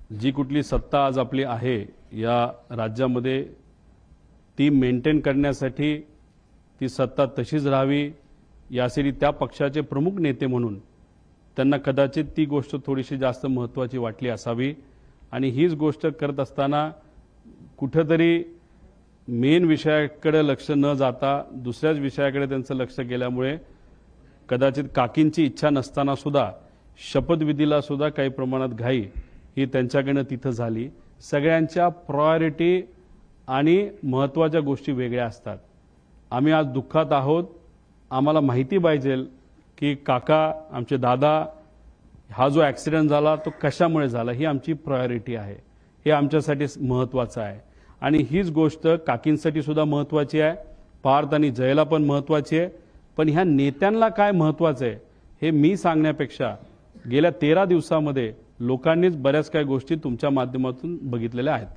जी कुठली सत्ता आज आपली आहे या राज्यामध्ये ती मेंटेन करण्यासाठी ती सत्ता तशीच राहावी यासाठी त्या पक्षाचे प्रमुख नेते म्हणून त्यांना कदाचित ती गोष्ट थोडीशी जास्त महत्त्वाची वाटली असावी आणि हीच गोष्ट करत असताना कुठेतरी मेन विषयाकडे लक्ष न जाता दुसऱ्याच विषयाकडे त्यांचं लक्ष गेल्यामुळे कदाचित काकींची इच्छा नसताना सुद्धा शपथविधीला सुद्धा काही प्रमाणात घाई ही त्यांच्याकडनं तिथं झाली। सगळ्यांच्या प्रायोरिटी आणि महत्त्वाच्या गोष्टी वेगळ्या असतात। आम्ही आज दुःखात आहोत, आम्हाला माहिती पाहिजे की काका आमचे दादा हा जो ॲक्सिडेंट झाला तो कशामुळे झाला ही आमची प्रायोरिटी आहे, हे आमच्यासाठी महत्त्वाचं आहे आणि हीच गोष्ट काकींसाठी सुद्धा महत्त्वाची आहे, पार्थ आणि जयला पण महत्त्वाची आहे। पण ह्या नेत्यांना काय महत्त्वाचं आहे हे मी सांगण्यापेक्षा गेल्या 13 दिवसामध्ये लोकांनीच बऱ्याच काही गोष्टी तुमच्या माध्यमातून बघितलेल्या आहेत।